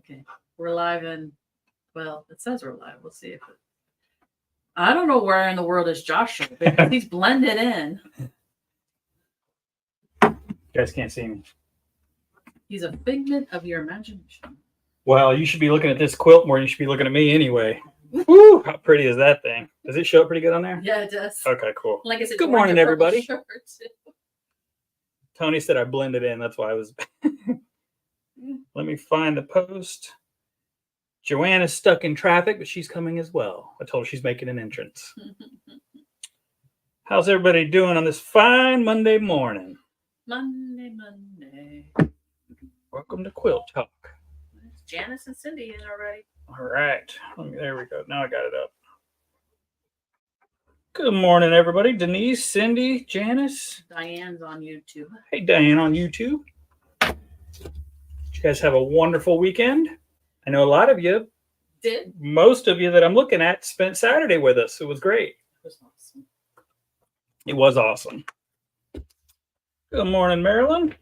Okay. We're live in, well, it says we're live. We'll see if it. I don't know where in the world is Josh because he's blended in. You guys can't see me. He's a figment of your imagination. Well, you should be looking at this quilt more than you should be looking at me anyway. Woo! How pretty is that thing? Does it show up pretty good on there? Yeah, it does. Okay, cool. Like I said, good morning, everybody. Shirt. Tony said I blended in. That's why I was. Let me find the post. Joann is stuck in traffic, but she's coming as well. I told her she's making an entrance. How's everybody doing on this fine Monday morning? Monday. Welcome to Quilt Talk. Janice and Cindy in already. All right. There we go. Now I got it up. Good morning, everybody. Denise, Cindy, Janice. Diane's on YouTube. Hey, Diane on YouTube. Did you guys have a wonderful weekend? I know a lot of you did. Most of you that I'm looking at spent Saturday with us. It was great. It was awesome. It was awesome. Good morning, Marilyn.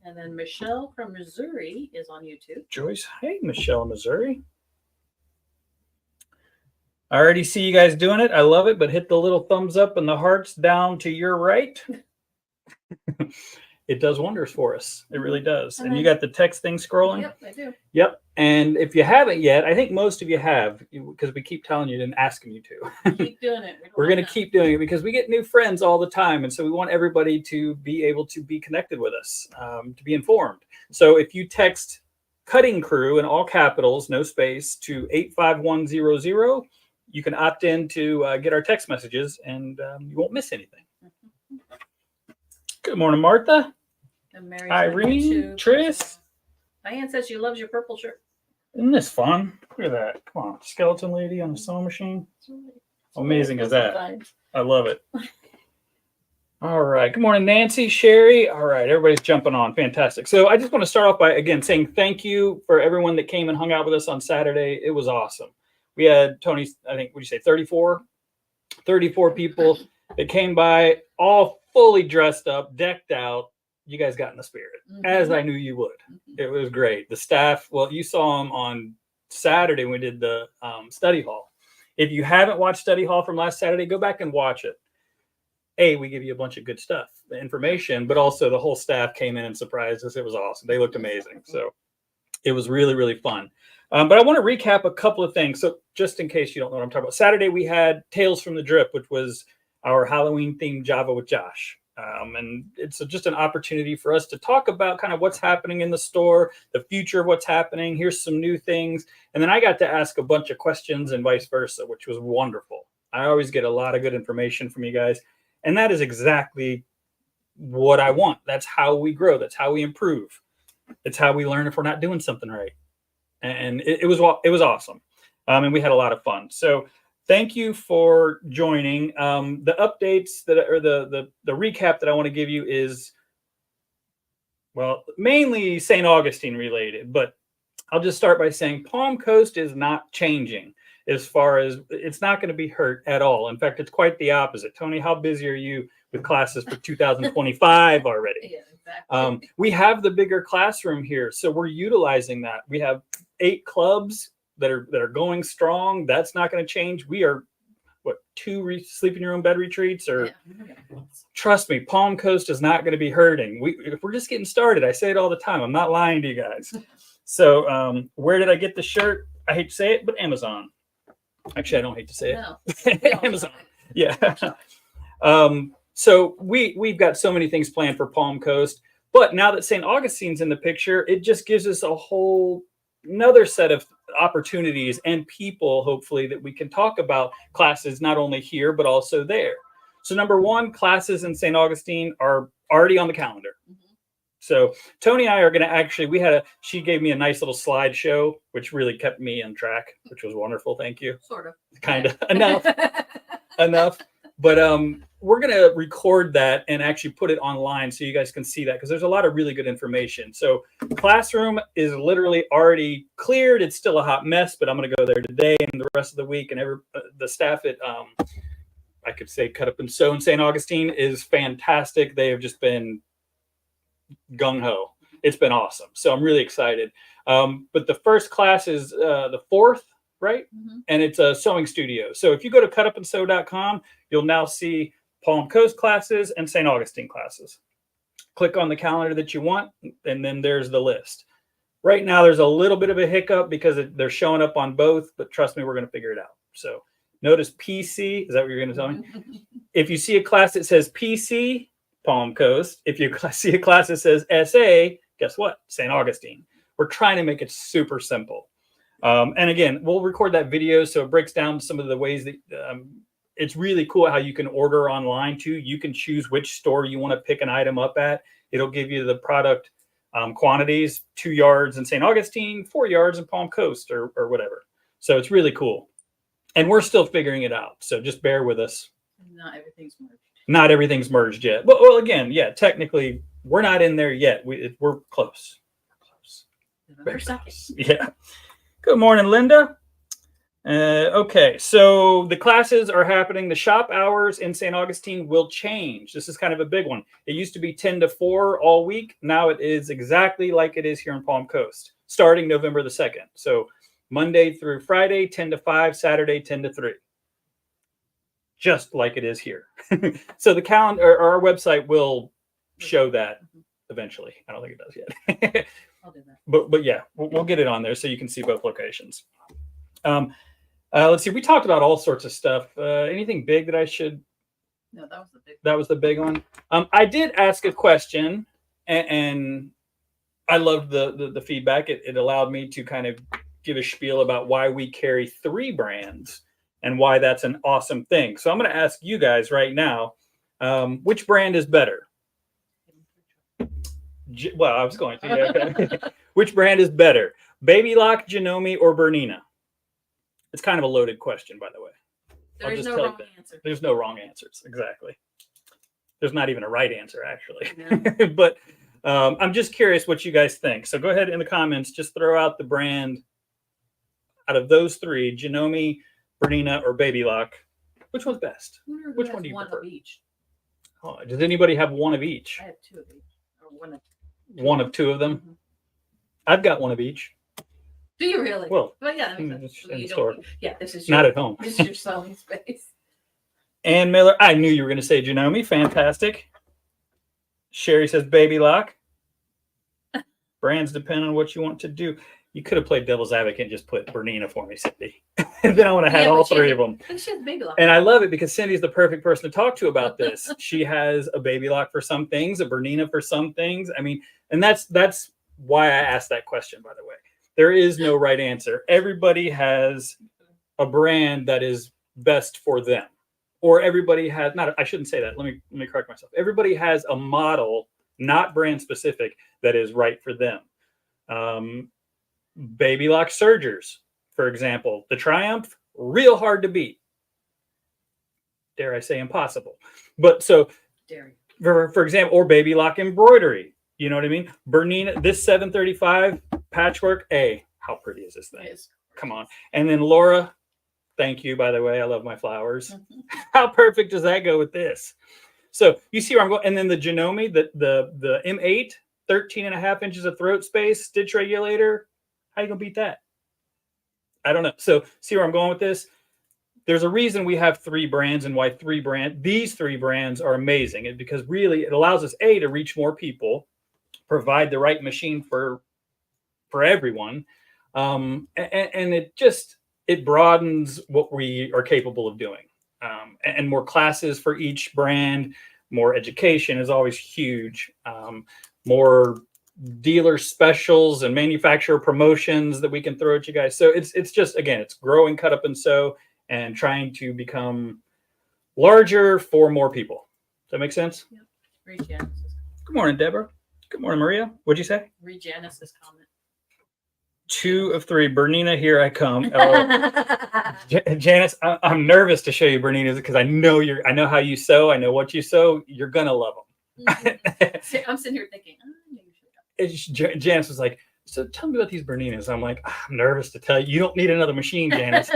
And then Michelle from Missouri is on YouTube. Joyce. Hey, Michelle, Missouri. I already see you guys doing it. I love it, but hit the little thumbs up and the hearts down to your right. It does wonders for us. It really does. And you got the text thing scrolling? Yep, I do. Yep. And if you haven't yet, I think most of you have, because we keep telling you and asking you to. Keep doing it. We're going to keep doing it because we get new friends all the time. And so we want everybody to be able to be connected with us, to be informed. So if you text Cutting Crew in all capitals, no space, to 85100, you can opt in to get our text messages and you won't miss anything. Good morning, Martha. And Mary's Irene, Tris. Diane says she loves your purple shirt. Isn't this fun? Look at that. Come on. Skeleton lady on the sewing machine. How amazing is that? I love it. All right. Good morning, Nancy, Sherry. All right. Everybody's jumping on. Fantastic. So I just want to start off by, again, saying thank you for everyone that came and hung out with us on Saturday. It was awesome. We had, Tony, I think, what did you say, 34 people that came by, all fully dressed up, decked out. You guys got in the spirit, as I knew you would. It was great. The staff, well, you saw them on Saturday when we did the study hall. If you haven't watched study hall from last Saturday, go back and watch it. We give you a bunch of good stuff, the information, but also the whole staff came in and surprised us. It was awesome. They looked amazing. So it was really, really fun. But I want to recap a couple of things. So just in case you don't know what I'm talking about, Saturday we had Tales from the Drip, which was our Halloween themed Java with Josh. And it's just an opportunity for us to talk about kind of what's happening in the store, the future of what's happening. Here's some new things. And then I got to ask a bunch of questions and vice versa, which was wonderful. I always get a lot of good information from you guys. And that is exactly what I want. That's how we grow. That's how we improve. It's how we learn if we're not doing something right. And it was awesome. And we had a lot of fun. So thank you for joining. The updates the recap that I want to give you is, well, mainly St. Augustine related, but I'll just start by saying Palm Coast is not changing as far as it's not going to be hurt at all. In fact, it's quite the opposite. Tony, how busy are you with classes for 2025 already? Yeah, exactly. We have the bigger classroom here, so we're utilizing that. We have 8 clubs that are going strong. That's not going to change. We are 2 sleep in your own bed retreats, or trust me, Palm Coast is not going to be hurting. If we're just getting started. I say it all the time. I'm not lying to you guys. So where did I get the shirt? I hate to say it, but Amazon. Actually, I don't hate to say it. No. Amazon. Yeah. So we've got so many things planned for Palm Coast, but now that St. Augustine's in the picture, it just gives us another set of opportunities and people, hopefully, that we can talk about classes not only here but also there. So number one, classes in St. Augustine are already on the calendar. So Tony and I are going to actually, she gave me a nice little slideshow, which really kept me on track, which was wonderful. Thank you. Sort of. Kind of. Enough. But we're going to record that and actually put it online so you guys can see that, because there's a lot of really good information. So classroom is literally already cleared. It's still a hot mess, but I'm going to go there today and the rest of the week. And the staff at, I could say, Cut Up and Sew in St. Augustine is fantastic. They have just been gung-ho. it's been awesome. So I'm really excited. But the first class is the 4th, right? Mm-hmm. And it's a sewing studio. So if you go to cutupandsew.com, you'll now see Palm Coast classes and St. Augustine classes. Click on the calendar that you want, and then there's the list. Right now, there's a little bit of a hiccup because they're showing up on both, but trust me, we're going to figure it out. So notice PC. Is that what you're going to tell me? If you see a class that says PC, Palm Coast. If you see a class that says SA, guess what? St. Augustine. We're trying to make it super simple. And again, we'll record that video so it breaks down some of the ways that it's really cool how you can order online too. You can choose which store you want to pick an item up at. It'll give you the product quantities, 2 yards in St. Augustine, 4 yards in Palm Coast or whatever. So it's really cool. And we're still figuring it out. So just bear with us. Not everything's merged. Not everything's merged yet. Well, again, yeah, technically we're not in there yet. We're close. November 2nd. Yeah. Good morning, Linda. Okay, so the classes are happening. The shop hours in St. Augustine will change. This is kind of a big one. It used to be 10 to 4 all week. Now it is exactly like it is here in Palm Coast, starting November the 2nd. So Monday through Friday, 10 to 5, Saturday, 10 to 3. Just like it is here. So the calendar, or our website will show that eventually. I don't think it does yet. I'll do that. But yeah, we'll get it on there so you can see both locations. Let's see. We talked about all sorts of stuff. Anything big that I should? No, that was the big. That was the big one. I did ask a question, and I loved the feedback. It allowed me to kind of give a spiel about why we carry 3 brands and why that's an awesome thing. So I'm going to ask you guys right now, which brand is better? Well, I was going to. Yeah. Which brand is better? Baby Lock, Janome, or Bernina? It's kind of a loaded question, by the way. There's no wrong answer. There's no wrong answers. Exactly. There's not even a right answer, actually. No. But I'm just curious what you guys think. So go ahead in the comments. Just throw out the brand out of those 3, Janome, Bernina, or Baby Lock. Which one's best? Which one do you prefer? Of each. Oh, does anybody have one of each? I have 2 of each. Or One of 2 of them? Mm-hmm. I've got one of each. Do you really? Well, but yeah, that makes sense. in You the store. Yeah, this is your, Not at home. This is your sewing space. Ann Miller, I knew you were going to say Janome. Fantastic. Sherry says Baby Lock. Brands depend on what you want to do. You could have played devil's advocate and just put Bernina for me, Cindy. And then I would have had all 3 of them. And she has Baby Lock. And I love it because Cindy's the perfect person to talk to about this. She has a Baby Lock for some things, a Bernina for some things. I mean, and that's why I asked that question, by the way. There is no right answer. Everybody has a brand that is best for them. Or everybody has, I shouldn't say that. Let me correct myself. Everybody has a model, not brand specific, that is right for them. Baby Lock sergers, for example, the Triumph, real hard to beat. Dare I say impossible. But so, for example, or Baby Lock embroidery. You know what I mean? Bernina, this 735 patchwork, how pretty is this thing? Come on. And then Laura, thank you, by the way. I love my flowers. How perfect does that go with this? So you see where I'm going. And then the Janome, the M8, 13.5 inches of throat space, stitch regulator. How you going to beat that? I don't know. So see where I'm going with this? There's a reason we have 3 brands and why these 3 brands are amazing. It's because really it allows us, to reach more people, provide the right machine for everyone. And it broadens what we are capable of doing. And more classes for each brand, more education is always huge. More dealer specials and manufacturer promotions that we can throw at you guys. So it's just, again, it's growing, cut up and sew, and trying to become larger for more people. Does that make sense? Yep. Read Janice's. Good morning, Deborah. Good morning, Maria. What'd you say? Read Janice's comment. 2 of 3. Bernina, here I come. Janice, I'm nervous to show you Bernina's because I know how you sew. I know what you sew. You're gonna love them. I'm sitting here thinking, Janice was like, so tell me about these Berninas. I'm like, I'm nervous to tell you. You don't need another machine, Janice.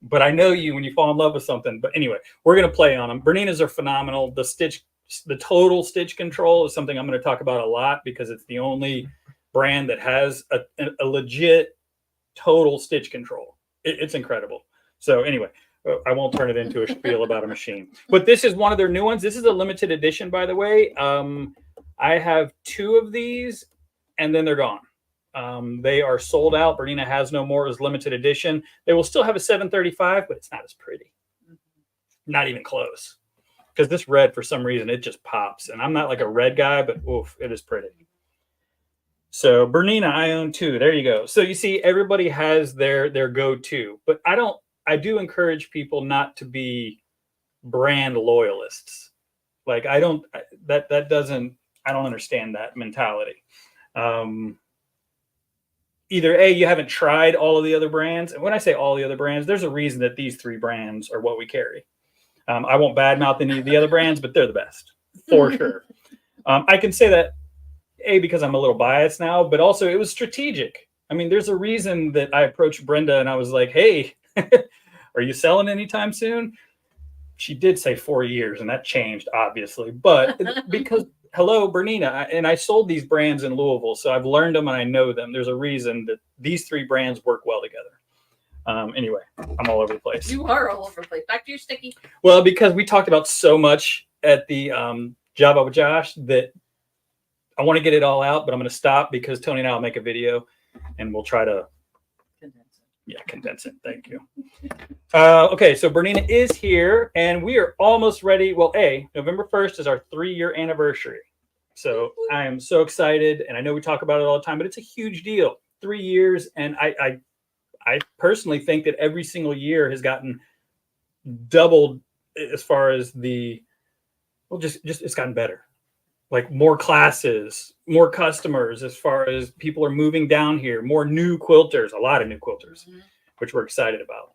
But I know you when you fall in love with something. But anyway, we're gonna play on them. Berninas are phenomenal. The stitch the total stitch control is something I'm going to talk about a lot because it's the only brand that has a legit total stitch control. It's incredible. So anyway, I won't turn it into a spiel about a machine, but this is one of their new ones. This is a limited edition, by the way. I have 2 of these and then they're gone. They are sold out. Bernina has no more. It was limited edition. They will still have a 735, but it's not as pretty. Not even close. Because this red, for some reason, it just pops. And I'm not like a red guy, but oof, it is pretty. So Bernina, I own 2. There you go. So you see, everybody has their go-to. But I do encourage people not to be brand loyalists. Like I don't understand that mentality. Either A, you haven't tried all of the other brands. And when I say all the other brands, there's a reason that these 3 brands are what we carry. I won't badmouth any of the other brands, but they're the best for sure. I can say that A, because I'm a little biased now, but also it was strategic. I mean, there's a reason that I approached Brenda and I was like, hey, are you selling anytime soon? She did say 4 years and that changed obviously, but because hello, Bernina, and I sold these brands in Louisville. So I've learned them and I know them. There's a reason that these 3 brands work well together. Anyway, I'm all over the place. You are all over the place. Back to your sticky. Well, because we talked about so much at the Java with Josh that I want to get it all out, but I'm going to stop because Tony and I will make a video and we'll try to condense it. Thank you. Okay, so Bernina is here and we are almost ready. Well, November 1st is our 3-year anniversary. So I am so excited. And I know we talk about it all the time, but it's a huge deal. 3 years. And I personally think that every single year has gotten doubled as far as it's gotten better. Like more classes, more customers, as far as people are moving down here, more new quilters, a lot of new quilters, which we're excited about.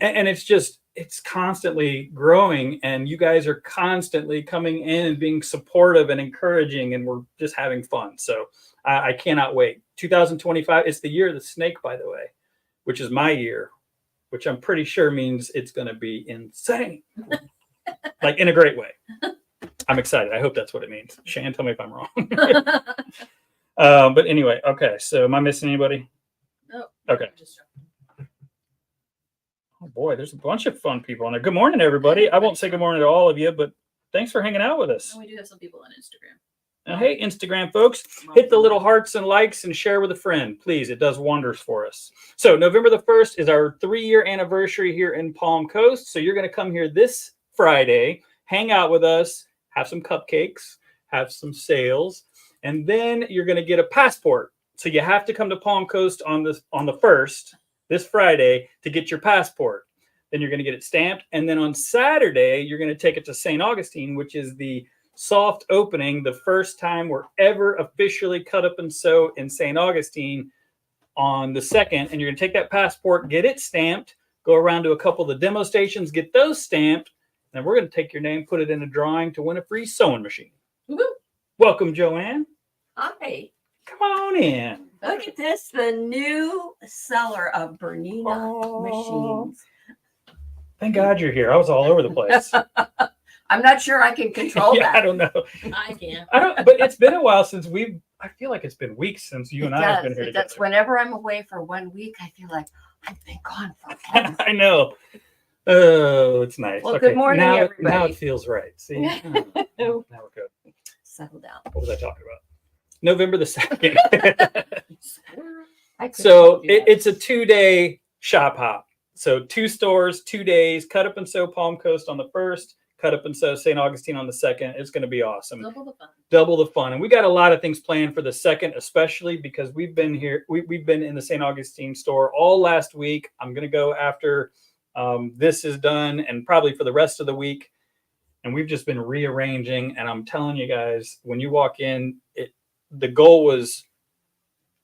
And it's constantly growing and you guys are constantly coming in and being supportive and encouraging and we're just having fun. So I cannot wait. 2025, it's the year of the snake, by the way, which is my year, which I'm pretty sure means it's going to be insane, like in a great way. I'm excited. I hope that's what it means. Shan, tell me if I'm wrong. But anyway, okay. So am I missing anybody? No. Okay. Oh boy, there's a bunch of fun people on there. Good morning, everybody. I won't say good morning to all of you, but thanks for hanging out with us. And we do have some people on Instagram. Hey, Instagram folks, hit the little hearts and likes and share with a friend. Please, it does wonders for us. So November the 1st is our 3-year anniversary here in Palm Coast. So you're going to come here this Friday, hang out with us, have some cupcakes, have some sales, and then you're going to get a passport. So you have to come to Palm Coast on the 1st, this Friday, to get your passport. Then you're going to get it stamped. And then on Saturday, you're going to take it to St. Augustine, which is the soft opening, the first time we're ever officially cut up and sew in St. Augustine on the 2nd. And you're going to take that passport, get it stamped, go around to a couple of the demo stations, get those stamped, and we're going to take your name, put it in a drawing to win a free sewing machine. Woo-hoo. Welcome, Joann. Hi. Come on in. Look at this, the new seller of Bernina machines. Thank God you're here. I was all over the place. I'm not sure I can control that. I don't know. I can. But it's been a while since I feel like it's been weeks since you and I have been here together. That's whenever I'm away for 1 week, I feel like I've been gone forever. I know. Oh, it's nice. Well, good morning, everybody. Now it feels right. See? Now we're good. Settle down. What was I talking about? November the 2nd. So it's a 2-day shop hop. So 2 stores, 2 days, cut up and sew Palm Coast on the 1st, cut up and sew St. Augustine on the 2nd. It's going to be awesome. Double the fun. And we got a lot of things planned for the 2nd, especially because we've been here. We've been in the St. Augustine store all last week. I'm going to go after this is done and probably for the rest of the week. And we've just been rearranging. And I'm telling you guys, when you walk in, the goal was,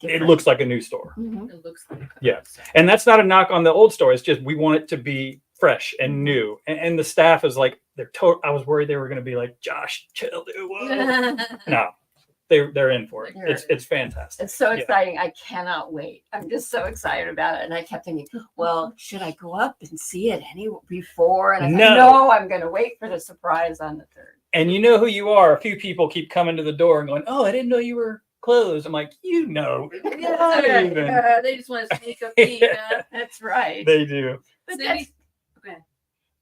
it looks like a new store. Mm-hmm. It looks like. Yeah. And that's not a knock on the old store. It's just, we want it to be fresh and new. And the staff is like, I was worried they were going to be like, Josh, chill, dude. Whoa. No, they're in for it. It's fantastic. It's so exciting. I cannot wait. I'm just so excited about it. And I kept thinking, well, should I go up and see it before? And I thought, no, I'm going to wait for the surprise on the 3rd. And you know who you are. A few people keep coming to the door and going, "Oh, I didn't know you were closed." I'm like, you know, not even. They just want to sneak a peek. That's right. They do. But Cindy? that's, Okay.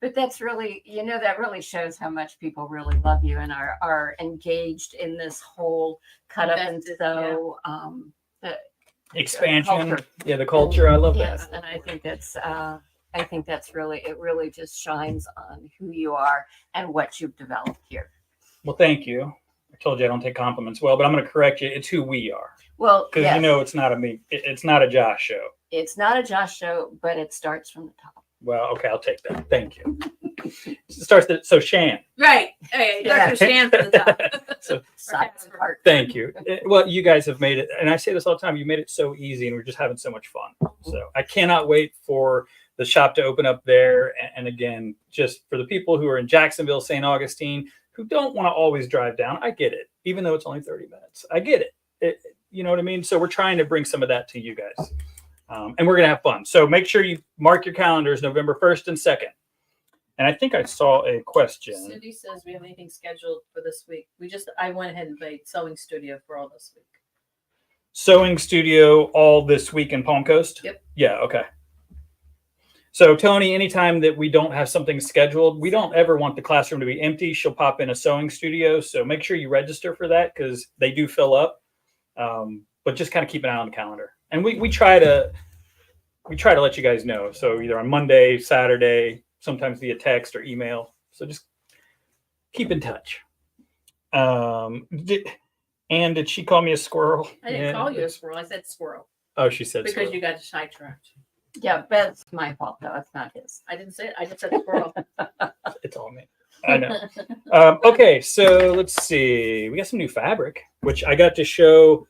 but that's really, that really shows how much people really love you and are engaged in this whole cut up and Invested, sew Expansion. culture. Yeah, the culture. I love Yes, that. and I think that's really, it really just shines on who you are and what you've developed here. Well, thank you. I told you I don't take compliments well, but I'm going to correct you. It's who we are. Well, Because yes, you know it's not a me. It's not a Josh show. it's not a Josh show, but it starts from the top. Well, okay, I'll take that. Thank you. So Shan. Right. Hey, Yeah. Dr. Stan for the top. So Sides apart. thank you. Well, you guys have made it, and I say this all the time. You made it so easy, and we're just having so much fun. So I cannot wait for the shop to open up there. And again, just for the people who are in Jacksonville, St. Augustine, who don't want to always drive down, I get it. Even though it's only 30 minutes, I get it. You know what I mean? So we're trying to bring some of that to you guys. And we're going to have fun. So make sure you mark your calendars November 1st and 2nd. And I think I saw a question. Cindy says we have anything scheduled for this week. I went ahead and played sewing studio for all this week. Sewing studio all this week in Palm Coast? Yep. Yeah, okay. So Tony, anytime that we don't have something scheduled, we don't ever want the classroom to be empty. She'll pop in a sewing studio. So make sure you register for that because they do fill up. But just kind of keep an eye on the calendar. And we try to let you guys know. So either on Monday, Saturday, sometimes via text or email. So just keep in touch. Did she call me a squirrel? I didn't call you a squirrel. I said squirrel Oh, she said because squirrel. you got sidetracked. Yeah, that's my fault though. It's not his. I didn't say it. I just said squirrel. It's all me. I know. Okay, so let's see. We got some new fabric, which I got to show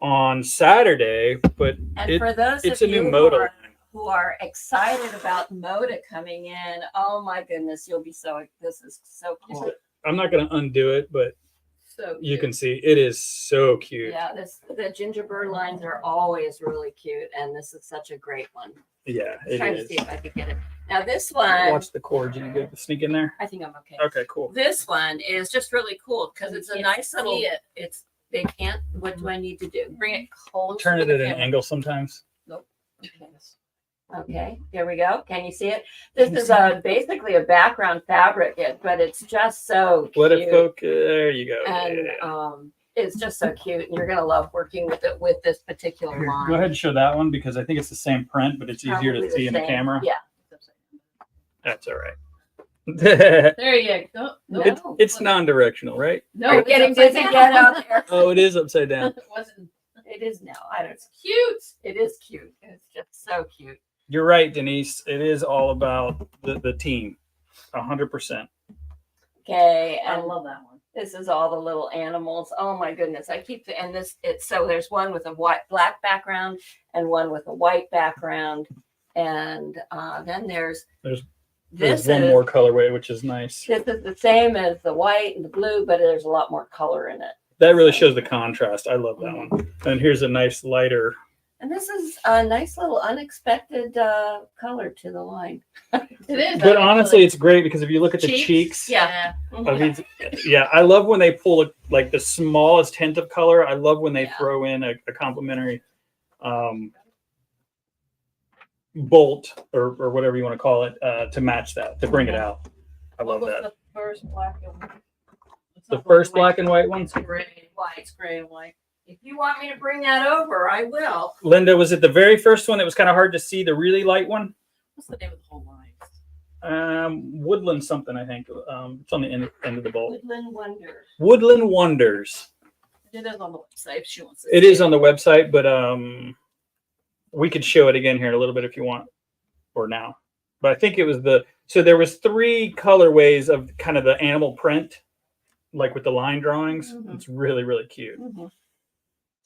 on Saturday, but And for those it's of a new you modal. who are excited about Moda coming in, oh my goodness, this is so cool. I'm not going to undo it, but So you can see it is so cute. Yeah, the gingerbread lines are always really cute, and this is such a great one. Yeah, I'm it trying to is. see if I could get it. Now this one, Watch the cord. You good to sneak in there? I think I'm okay. Okay, cool. This one is just really cool because it's a Can't nice see little. it. It's they can't. What do I need to do? Bring it close. Turn to it the at an camera. angle sometimes. Okay, here we go. Can you see it? This is basically a background fabric, but it's just so cute. Let it focus. There you go. And Yeah. it's just so cute. And you're gonna love working with it with this particular Here, line. go ahead and show that one because I think it's the same print, but it's easier Probably to see in the same. camera. Yeah. That's all right. There you go. No. It's non-directional, right? No, You're it's getting upside dizzy. down. Get out there. Oh, it is upside down. It wasn't. It is now. I don't. It's cute. It is cute. It's just so cute. You're right, Denise. It is all about the team. 100%. Okay, I and love that one. this is all the little animals. Oh my goodness! There's one with a black background and one with a white background, and then There's this one is more colorway, which is nice. this is the same as the white and the blue, but there's a lot more color in it. That really shows the contrast. I love that one. And here's a nice lighter. And this is a nice little unexpected color to the line. It is. But honestly, it's great because if you look at the cheeks, Yeah. of each, yeah, I love when they pull like the smallest hint of color. I love when they Yeah. throw in a complementary bolt or whatever you want to call it to match that, to bring it out. I love What was that. the first black and white? It's The not first black black and white one. It's gray and white. It's gray and white. If you want me to bring that over, I will. Linda, was it the very first one that was kind of hard to see, the really light one? What's the name of the whole line? Woodland something, I think. It's on the end of the bolt. Woodland Wonders. Woodland Wonders. It is on the website if she wants to. It see is on the website, but we could show it again here in a little bit if you want, or now. But I think it was so there was 3 colorways of kind of the animal print, like with the line drawings. Mhm. It's really, really cute.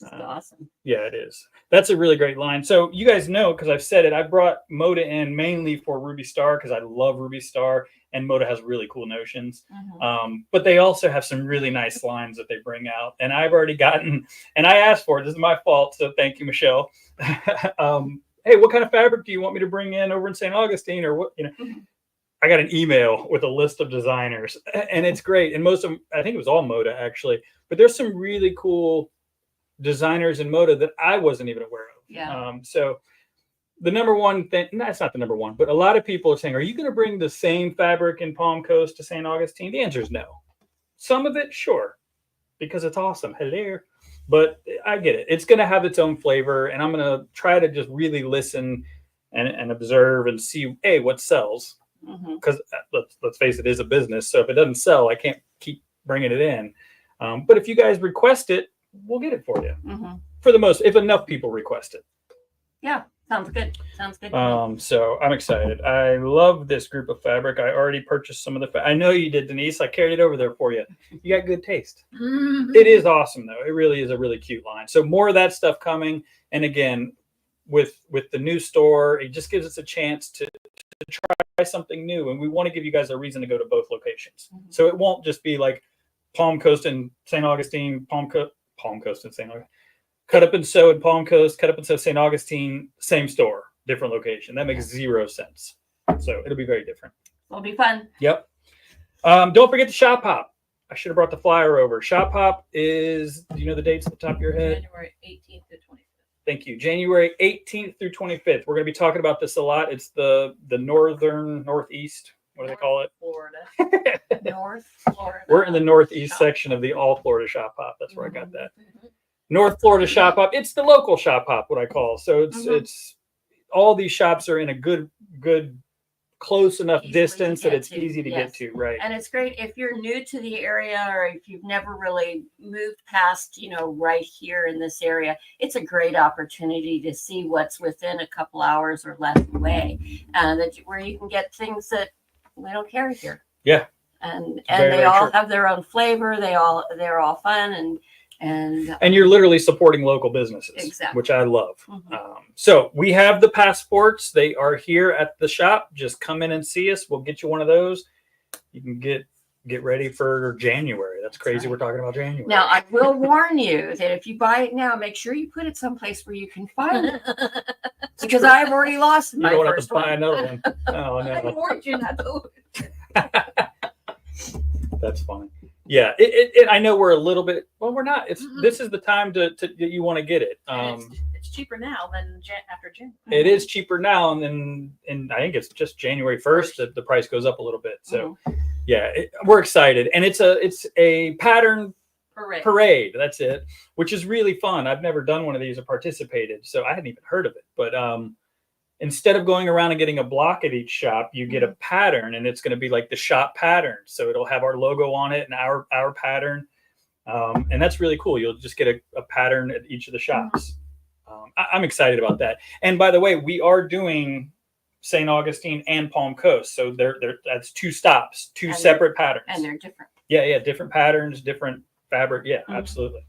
It's awesome. Yeah, it is. That's a really great line. So you guys know, because I've said it, I brought Moda in mainly for Ruby Star because I love Ruby Star and Moda has really cool notions. But they also have some really nice lines that they bring out. And I've already gotten, and I asked for it. This is my fault. So thank you, Michelle. Hey, what kind of fabric do you want me to bring in over in St. Augustine or what, I got an email with a list of designers, and it's great. And most of them, I think it was all Moda actually, but there's some really cool designers in Moda that I wasn't even aware of. Yeah. So the number one thing, that's not the number one, but a lot of people are saying, are you going to bring the same fabric in Palm Coast to St. Augustine? The answer is no. Some of it, sure, because it's awesome. Hello. But I get it. It's going to have its own flavor, and I'm going to try to just really listen and observe and see, A, what sells. Because let's face it, it is a business. So if it doesn't sell, I can't keep bringing it in. But if you guys request it, we'll get it for you. For the most, if enough people request it. Yeah, sounds good. Sounds good. So I'm excited. I love this group of fabric. I already purchased some of the. I know you did, Denise. I carried it over there for you. You got good taste. It is awesome, though. It really is a really cute line. So more of that stuff coming. And again, with the new store, it just gives us a chance to try something new, and we want to give you guys a reason to go to both locations. So it won't just be like Palm Coast and St. Augustine, Palm Coast and St. Augustine, cut up and sew in Palm Coast, cut up and sew St. Augustine, same store, different location. That makes zero sense. So it'll be very different. It'll be fun. Yep. Don't forget the Shop Hop. I should have brought the flyer over. Shop Hop is, do you know the dates at the top of your head? January 18th to 25th. Thank you. January 18th through 25th. We're going to be talking about this a lot. It's the northeast. What do they call it? Florida. North Florida. We're in the northeast section of the All Florida Shop Hop. That's where I got that. North Florida Shop Hop. It's the local Shop Hop, what I call. So it's all these shops are in a good close enough Easily distance that it's to. easy to get to, right? And it's great if you're new to the area or if you've never really moved past, right here in this area. It's a great opportunity to see what's within a couple hours or less away, and where you can get things that we don't carry here. Yeah, and very, they very all true. have their own flavor. They're all fun and you're literally supporting local businesses, Exactly. which I love. So we have the passports. They are here at the shop. Just come in and see us. We'll get you one of those. You can get ready for January. That's crazy. right. We're talking about January. Now, I will warn you that if you buy it now, make sure you put it someplace where you can find it. Because I've already lost you my don't have to first buy one. another one. Oh I no, warned you not to. that's funny. Yeah, I know we're a little bit. Well, we're not. This is the time to you want to get it. It's cheaper now than after June. It is cheaper now, and I think it's just January 1st that the price goes up a little bit. So, yeah, we're excited, and it's a pattern parade. That's it, which is really fun. I've never done one of these or participated, so I hadn't even heard of it. But instead of going around and getting a block at each shop, you get a pattern, and it's going to be like the shop pattern. So it'll have our logo on it and our pattern, and that's really cool. You'll just get a pattern at each of the shops. I'm excited about that. And by the way, we are doing St. Augustine and Palm Coast, so that's two stops, two separate patterns, And they're different. Yeah, different patterns, different fabric. Yeah, absolutely.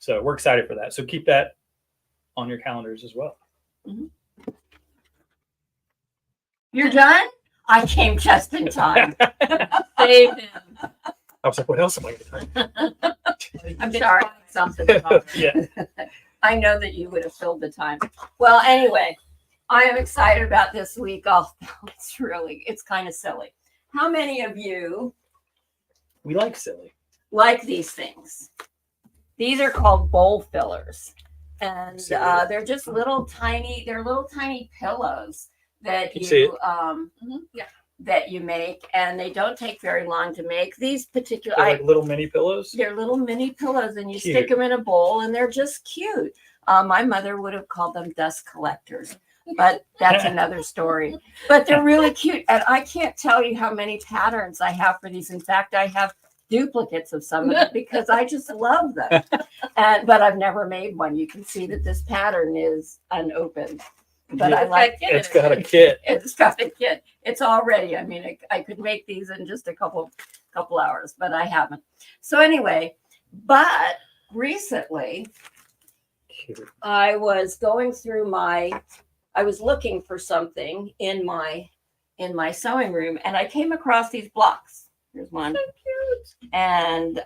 So we're excited for that. So keep that on your calendars as well. You're done? I came just in time. Save him. I was like, what else am I going to do? I'm sorry. Something. Yeah. I know that you would have filled the time. Well, anyway, I am excited about this week. Oh, it's kind of silly. How many of you We like silly. like these things? These are called bowl fillers. And they're just little tiny pillows that that you make, and they don't take very long to make. These particular They're like little mini pillows. they're little mini pillows, and you Cute. stick them in a bowl, and they're just cute. My mother would have called them dust collectors, but that's another story. But they're really cute, and I can't tell you how many patterns I have for these. In fact, I have duplicates of some of them because I just love them. But I've never made one. You can see that this pattern is unopened. But Yeah. I like it. It's got a kit. It's got a kit. It's all ready. I mean, I could make these in just a couple hours, but I haven't. So anyway, but recently Cute. I was going through I was looking for something in my sewing room, and I came across these blocks. Here's one. So cute. And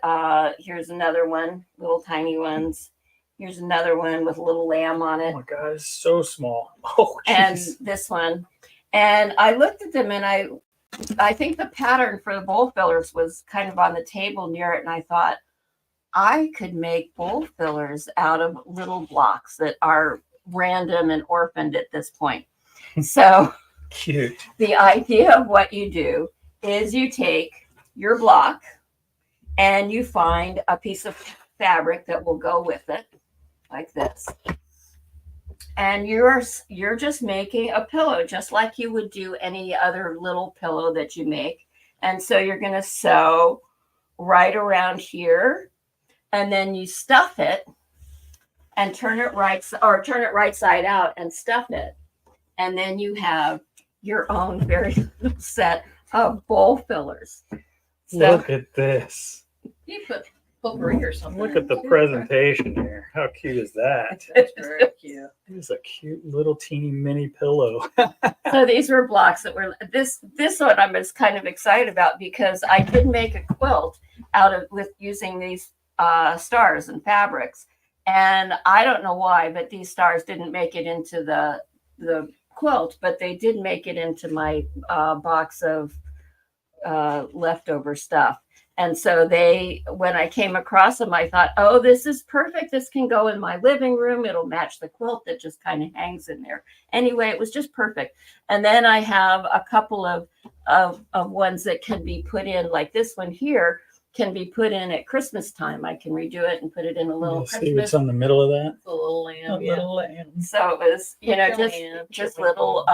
here's another one, little tiny ones. Here's another one with a little lamb on it. Oh my God, it's so small. Oh, And geez. this one. And I looked at them, and I think the pattern for the bowl fillers was kind of on the table near it, and I thought I could make bowl fillers out of little blocks that are random and orphaned at this point. So Cute. the idea of what you do is you take your block and you find a piece of fabric that will go with it, like this. And you're just making a pillow, just like you would do any other little pillow that you make. And so you're going to sew right around here, and then you stuff it and turn it right side out and stuff it. And then you have your own very little set of bowl fillers. So, Look at this. You put potpourri or something. Look at the presentation here. How cute is that? That's very cute. It's a cute little teeny mini pillow. so these were blocks that were this one I'm just kind of excited about because I did make a quilt with using these stars and fabrics. And I don't know why, but these stars didn't make it into the quilt, but they did make it into my box of leftover stuff. And so when I came across them, I thought, oh, this is perfect. This can go in my living room. It'll match the quilt that just kind of hangs in there. Anyway, it was just perfect. And then I have a couple of ones that can be put in, like this one here, can be put in at Christmas time. I can redo it and put it in a little See Christmas. what's on the middle of that? The little lamb. A little lamb. So it was, Lamb, just triple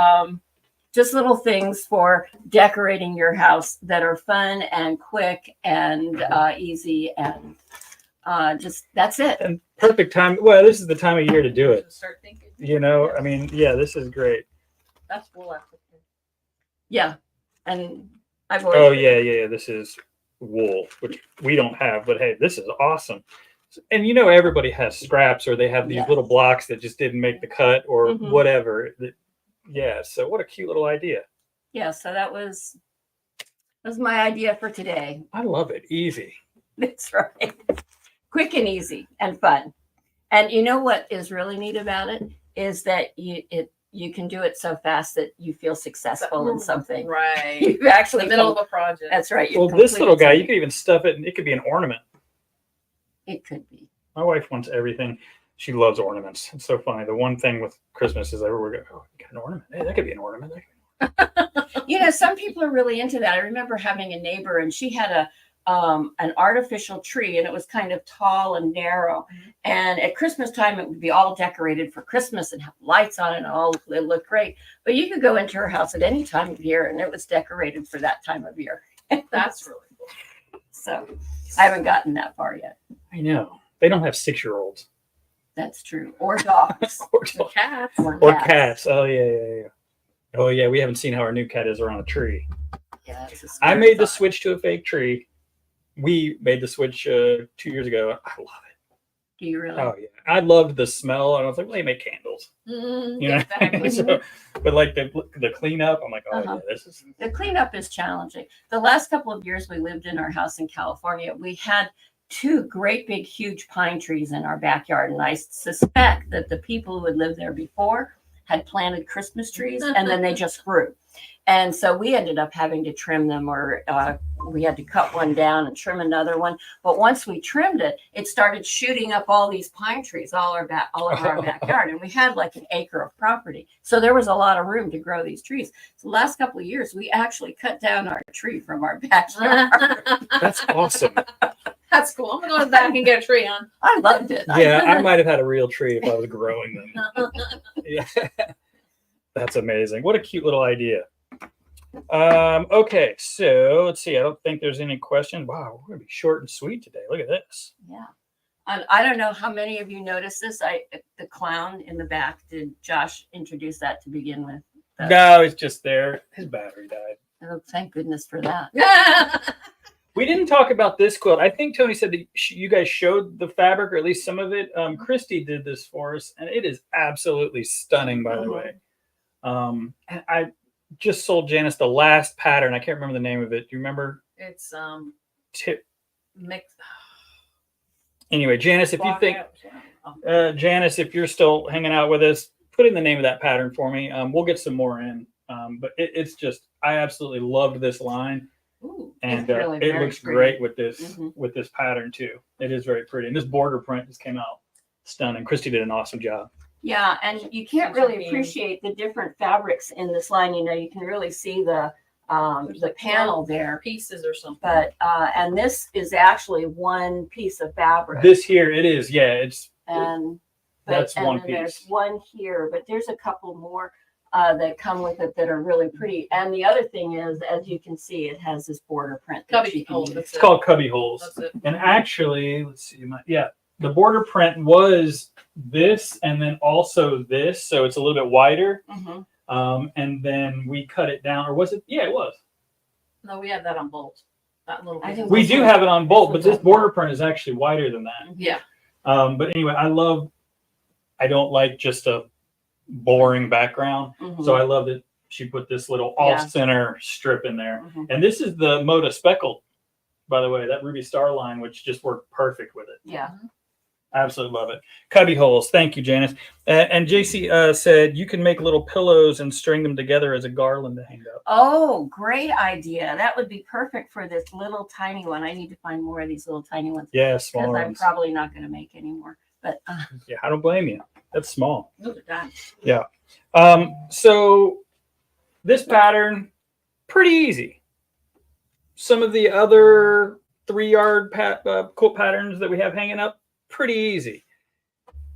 little things for decorating your house that are fun and quick and easy and that's it. And perfect time. Well, this is the time of year to do it. Start thinking. I mean, yeah, this is great. That's wool after. Yeah. And I've Oh, always yeah. This is wool, which we don't have, but hey, this is awesome. And everybody has scraps, or they have these Yes. little blocks that just didn't make the cut, or Mhm. whatever. Yeah, so what a cute little idea. Yeah, so that was my idea for today. I love it. Easy. That's right. Quick and easy and fun. And you know what is really neat about it is that you can do it so fast that you feel successful in something. Right. You've In actually the middle of a project. That's right. Well, this little guy, you could even stuff it, and it could be an ornament. It could be. My wife wants everything. She loves ornaments. It's so funny. The one thing with Christmas is everywhere we go, oh, you got an ornament. Hey, that could be an ornament. Some people are really into that. I remember having a neighbor, and she had an artificial tree, and it was kind of tall and narrow. Mhm. And at Christmas time, it would be all decorated for Christmas and have lights on it, and it looked great. But you could go into her house at any time of year, and it was decorated for that time of year. That's really cool. So I haven't gotten that far yet. I know. They don't have 6-year-olds. That's true. Or dogs. The cats. Or cats. Oh, yeah. Oh, yeah. We haven't seen how our new cat is around a tree. Yeah, it's a I scary made the thought. switch to a fake tree. We made the switch 2 years ago. I love it. Do you really? Oh, yeah. I loved the smell. And I was like, well, they make candles. Exactly. So, but like the cleanup, I'm like, oh, Uh-huh. yeah, this is. The cleanup is challenging. The last couple of years we lived in our house in California, we had 2 great big huge pine trees in our backyard, and I suspect that the people who had lived there before had planted Christmas trees and then they just grew. And so we ended up having to trim them, or we had to cut one down and trim another one. But once we trimmed it, it started shooting up all these pine trees all over our backyard. And we had like an acre of property. So there was a lot of room to grow these trees. So the last couple of years, we actually cut down our tree from our backyard. That's awesome. That's cool. I'm gonna go back and get a tree on. I loved it. Yeah, I might have had a real tree if I was growing them. Yeah. That's amazing. What a cute little idea. Okay, so let's see. I don't think there's any questions. Wow, we're gonna be short and sweet today. Look at this. Yeah. And I don't know how many of you noticed this. The clown in the back, did Josh introduce that to begin with? No, it's just there. His battery died. Oh, thank goodness for that. We didn't talk about this quilt. I think Tony said that you guys showed the fabric, or at least some of it. Christy did this for us, and it is absolutely stunning, by the way. And I just sold Janice the last pattern. I can't remember the name of it. Do you remember? It's mixed. Anyway, Janice, if you think, Janice, if you're still hanging out with us, put in the name of that pattern for me. We'll get some more in. But it's just, I absolutely loved this line. Ooh. And It's really it very looks pretty. great with this Mhm. with this pattern too. It is very pretty. And this border print just came out stunning. Christy did an awesome job. Yeah, and you can't really appreciate the different fabrics in this line. You know, you can really see the panel there. Pieces or something. But and this is actually one piece of fabric. This here, it is, yeah, it's and that's one then there's piece. one here, but there's a couple more that come with it that are really pretty. And the other thing is, as you can see, it has this border print. that Cubby you can holes. use. That's It's it. called cubby holes. That's it. And actually, let's see, the border print was this and then also this, so it's a little bit wider. Mhm. And then we cut it down, or was it? Yeah, it was. No, we have that on bolt. That little. I think We this do one- have it on bolt, but this this one's on border print is actually wider than that. Yeah. But anyway, I don't like just a boring background. Mhm. So I love that she put this little Yeah. off-center strip in there. Mhm. And this is the Moda Speckled, by the way, that Ruby Star line, which just worked perfect with it. Yeah. Absolutely love it. Cubby holes. Thank you, Janice. And JC said you can make little pillows and string them together as a garland to hang up. Oh, great idea. That would be perfect for this little tiny one. I need to find more of these little tiny ones Yeah, because smaller I'm ones. probably not going to make any more. But Yeah, I don't blame you. That's small. Those are done. So this pattern, pretty easy. Some of the other 3-yard quilt patterns that we have hanging up, pretty easy.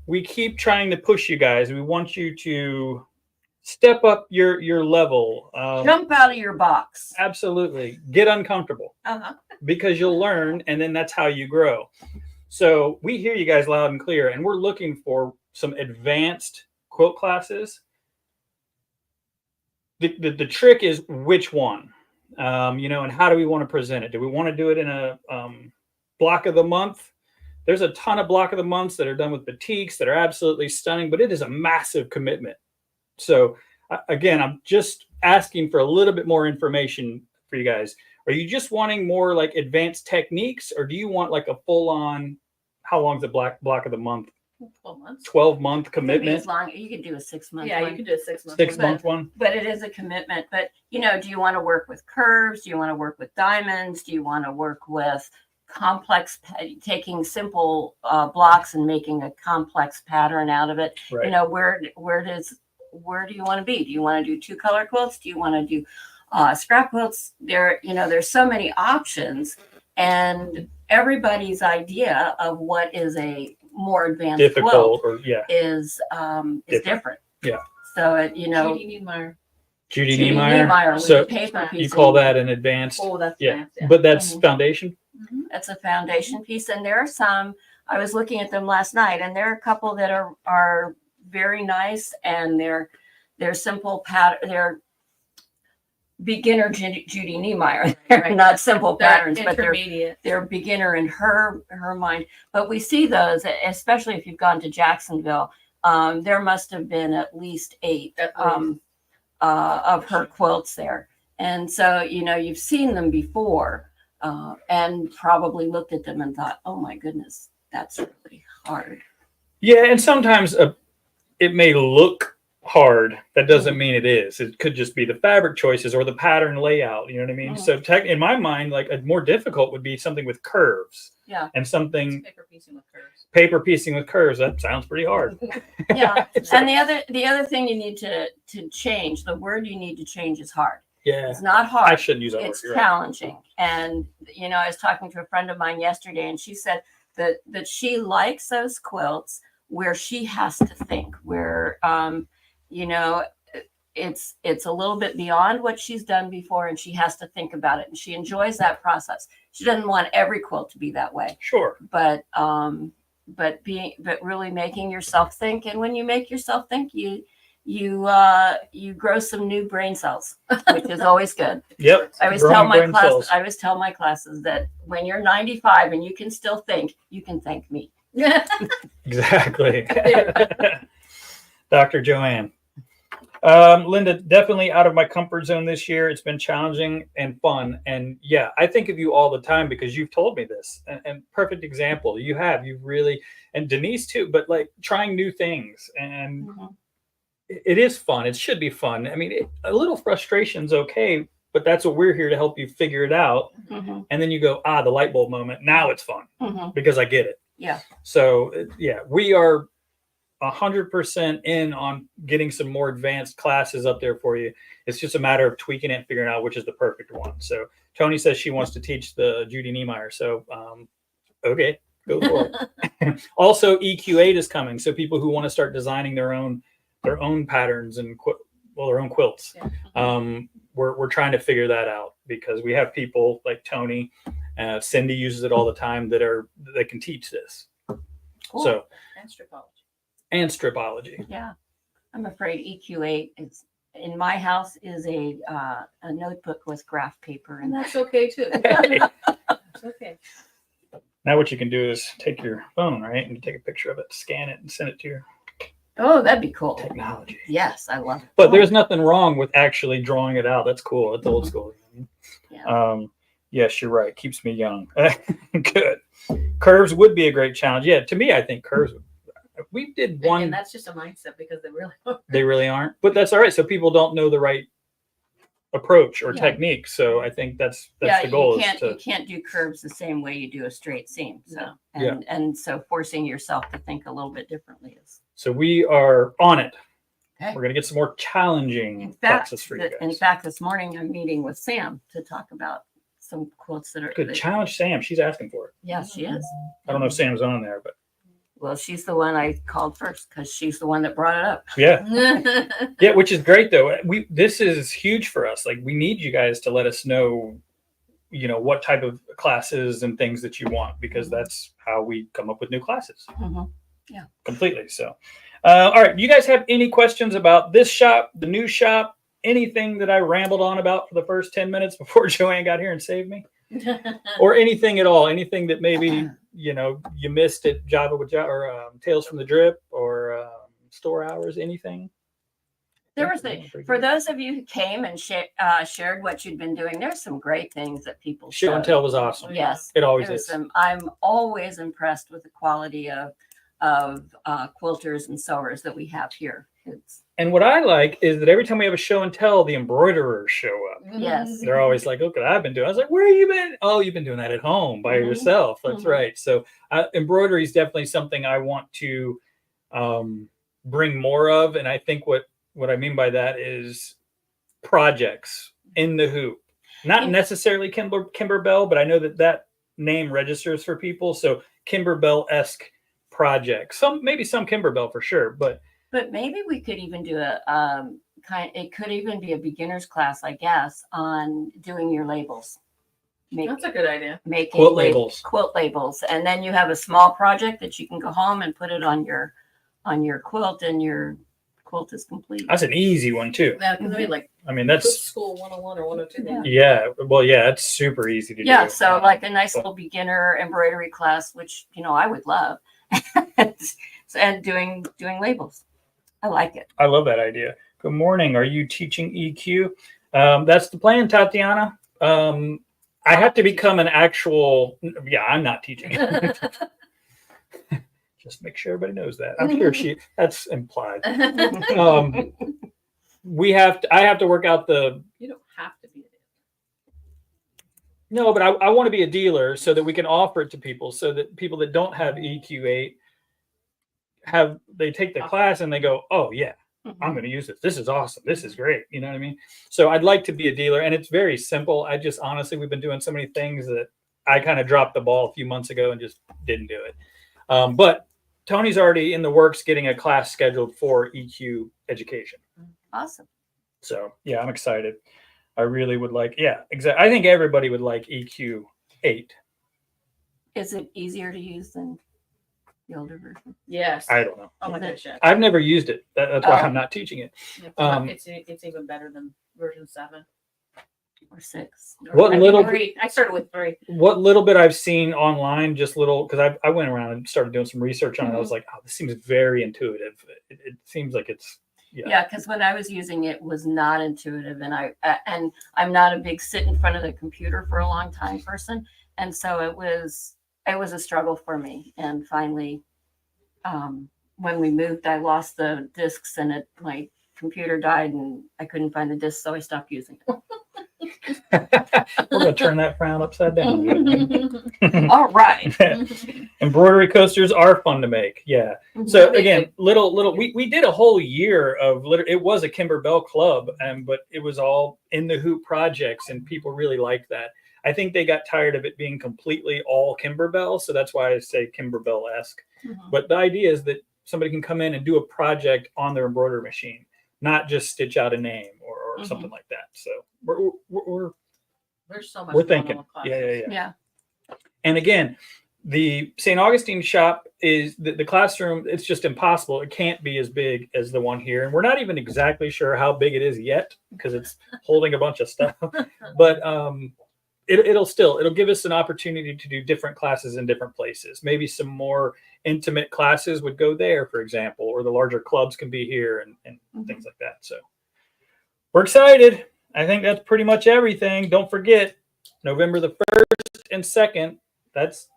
We keep trying to push you guys. We want you to step up your level. jump out of your box. Absolutely. Get uncomfortable Uh-huh. because you'll learn, and then that's how you grow. So we hear you guys loud and clear, and we're looking for some advanced quilt classes. The trick is which one, and how do we want to present it? Do we want to do it in a block of the month? There's a ton of block of the months that are done with batiks that are absolutely stunning, but it is a massive commitment. So again, I'm just asking for a little bit more information for you guys. Are you just wanting more like advanced techniques, or do you want like a full-on, how long is the block of the month? 12 months. 12-month Maybe commitment? as long you could do a 6-month. Yeah, one. you could do a 6 month. 6-month one? But it is a commitment. But do you want to work with curves? Do you want to work with diamonds? Do you want to work with complex, taking simple blocks and making a complex pattern out of it? Right. Where do you want to be? Do you want to do 2-color quilts? Do you want to do scrap quilts? There's so many options, and everybody's idea of what is a more advanced Difficult, quilt or yeah. is different. Yeah. So Judy Niemeyer. Judy Judy Niemeyer. Niemeyer with So paper you piece. call that an advanced? Oh, that's Yeah, nice. Yeah. but that's Mhm. foundation. Mhm. It's a foundation piece, and there are some. I was looking at them last night, and there are a couple that are very nice, and they're simple pattern. They're beginner Judy Niemeyer. They're Right. not simple They're patterns, but intermediate. they're beginner in her mind. But we see those, especially if you've gone to Jacksonville. There must have been at least 8 At least. of her quilts there, and so you've seen them before, and probably looked at them and thought, "Oh my goodness, that's really hard." Yeah, and sometimes it may look hard. That doesn't mean it is. It could just be the fabric choices or the pattern layout. You know what I mean? Mhm. So in my mind, like a more difficult would be something with curves. Yeah. And something Paper piecing with curves. paper piecing with curves. That sounds pretty hard. Yeah, and the other thing you need to change, the word you need to change is hard. Yeah. It's not I hard. shouldn't use that word. It's You're right. challenging. And I was talking to a friend of mine yesterday, and she said that she likes those quilts where she has to think, where it's a little bit beyond what she's done before, and she has to think about it, and she enjoys that process. She doesn't want every quilt to be that way, Sure. but really making yourself think. And when you make yourself think, you grow some new brain cells, which is always good. Yep. I always Growing tell my brain class, cells. I always tell my classes that when you're 95 and you can still think, you can thank me. Exactly. Dr. Joann. Linda, definitely out of my comfort zone this year. It's been challenging and fun. And yeah, I think of you all the time because you've told me this. And perfect example. You've really, and Denise too, but like trying new things. And it is fun. It should be fun. I mean, a little frustration's okay, but that's what we're here to help you figure it out. Mm-hmm. And then you go, the light bulb moment. Now it's fun Mm-hmm. because I get it. Yeah. So yeah, we are 100% in on getting some more advanced classes up there for you. It's just a matter of tweaking it and figuring out which is the perfect one. So Tony says she wants to teach the Judy Niemeyer. So okay, go for it. Also, EQ8 is coming. So people who want to start designing their own patterns and their own quilts. Yeah. We're trying to figure that out because we have people like Tony, Cindy uses it all the time that can teach this. Cool. So And stripology. and stripology. Yeah, I'm afraid EQ8 is in my house is a notebook with graph paper, And and that's okay too. That's okay. Now what you can do is take your phone, right, and take a picture of it, scan it, and send it to your oh, that'd be cool. technology. Yes, I love it. But there's nothing wrong with actually drawing it out. That's cool. It's old school. Yeah. Yes, you're right. Keeps me young. Good. Curves would be a great challenge. Yeah, to me, I think curves. We did one. And that's just a mindset because they really are. They really aren't, but that's all right. So people don't know the right approach or Yeah. technique. So I think that's Yeah, the goal. you can't do curves the same way you do a straight seam. So and so forcing yourself to think a little bit differently is. So we are on it. Okay. We're gonna get some more challenging In fact, classes for you guys. in fact, this morning I'm meeting with Sam to talk about some quilts that are Good. Challenge Sam. She's asking for it. Yes, she is. I don't know if Sam's on there, but Well, she's the one I called first because she's the one that brought it up. yeah. Yeah, which is great though. This is huge for us. Like we need you guys to let us know, what type of classes and things that you want because that's how we come up with new classes. Mm-hmm. Yeah. Completely. So, all right. You guys have any questions about this shop, the new shop, anything that I rambled on about for the first 10 minutes before Joann got here and saved me? Or anything at all? Anything that maybe you missed at Java with Java or Tales from the Drip or store hours? Anything? There was for those of you who came and shared what you'd been doing. There's some great things that people Show and tell was awesome. Yes, it always there's is. I'm always impressed with the quality of quilters and sewers that we have here. And what I like is that every time we have a show and tell, the embroiderers show up. Yes. They're always like, look what I've been doing. I was like, where have you been? Oh, you've been doing that at home by yourself. That's right. So embroidery is definitely something I want to bring more of. And I think what I mean by that is projects in the hoop. Not necessarily Kimber Bell, but I know that name registers for people. So Kimber Bell-esque projects. Maybe some Kimber Bell for sure, but maybe we could even do it could even be a beginner's class, I guess, on doing your labels. That's a good idea. Making quilt labels. And then you have a small project that you can go home and put it on your quilt, and your quilt is complete. That's an easy one too. Yeah, because that's school 101 or 102. Yeah. Well, yeah, it's super easy to do. Yeah, so like a nice little beginner embroidery class, which I would love, and doing labels. I like it. I love that idea. Good morning. Are you teaching EQ? That's the plan, Tatiana. I have to become an actual. Yeah, I'm not teaching. Just make sure everybody knows that. I'm sure that's implied. I have to work out the. You don't have to be a dealer. No, but I want to be a dealer so that we can offer it to people, so that people that don't have EQ8 they take the class and they go, oh yeah, I'm going to use this. This is awesome. This is great. You know what I mean? So I'd like to be a dealer, and it's very simple. I just honestly, we've been doing so many things that I kind of dropped the ball a few months ago and just didn't do it. But Tony's already in the works getting a class scheduled for EQ education. Awesome. So yeah, I'm excited. I really would like. Yeah, exactly. I think everybody would like EQ8. Is it easier to use than the older version? Yes. I don't know. Oh my gosh, yeah. I've never used it. That's why I'm not teaching it. It's even better than version 7 or 6. I started with 3. What little bit I've seen online, just little, because I went around and started doing some research on it. I was like, oh, this seems very intuitive. It seems like it's. Yeah, because when I was using it was not intuitive, and I'm not a big sit in front of the computer for a long time person, and so it was a struggle for me. And finally, when we moved, I lost the discs, and my computer died and I couldn't find the disc, so I stopped using it. We're gonna turn that frown upside down. All right. Embroidery coasters are fun to make. Yeah. So again, we did a whole year of it was a Kimber Bell club, but it was all in the hoop projects, and people really liked that. I think they got tired of it being completely all Kimber Bell, so that's why I say Kimber Bell-esque. But the idea is that somebody can come in and do a project on their embroidery machine, not just stitch out a name or something like that. So we're There's so much. we're going on thinking, with classes. Yeah. And again, the St. Augustine shop is the classroom. It's just impossible. It can't be as big as the one here, and we're not even exactly sure how big it is yet because it's holding a bunch of stuff. But it'll give us an opportunity to do different classes in different places. Maybe some more intimate classes would go there, for example, or the larger clubs can be here and things like that. So we're excited. I think that's pretty much everything. Don't forget, November the 1st and 2nd. That's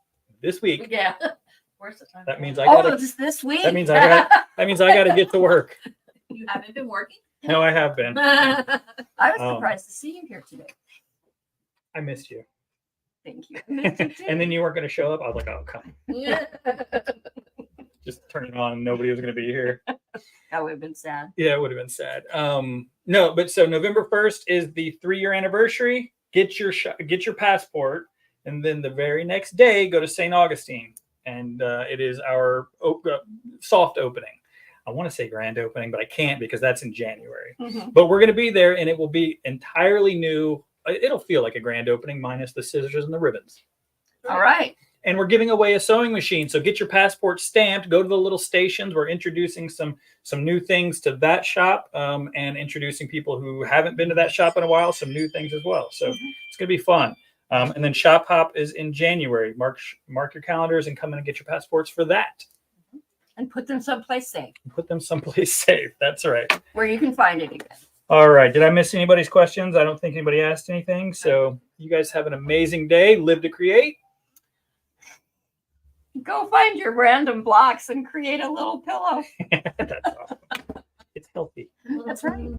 this week. Yeah. Where's the time? That means I gotta. It's this week. That means I gotta get to work. You haven't been working? No, I have been. I was surprised to see you here today. I missed you. Thank you. And then you weren't going to show up. I was like, oh, come. Yeah. Just turn it on and nobody was going to be here. That would have been sad. Yeah, it would have been sad. No, but so November 1st is the 3-year anniversary. Get your passport, and then the very next day go to St. Augustine, and it is our soft opening. I want to say grand opening, but I can't because that's in January. But we're going to be there, and it will be entirely new. It'll feel like a grand opening minus the scissors and the ribbons. All right. And we're giving away a sewing machine. So get your passport stamped, go to the little stations. We're introducing some new things to that shop and introducing people who haven't been to that shop in a while, some new things as well. So it's going to be fun. And then Shop Hop is in January. Mark your calendars and come in and get your passports for that. And put them someplace safe. Put them someplace safe. That's right. Where you can find it again. All right. Did I miss anybody's questions? I don't think anybody asked anything. So you guys have an amazing day. Live to create. Go find your random blocks and create a little pillow. That's awesome. It's healthy. That's right.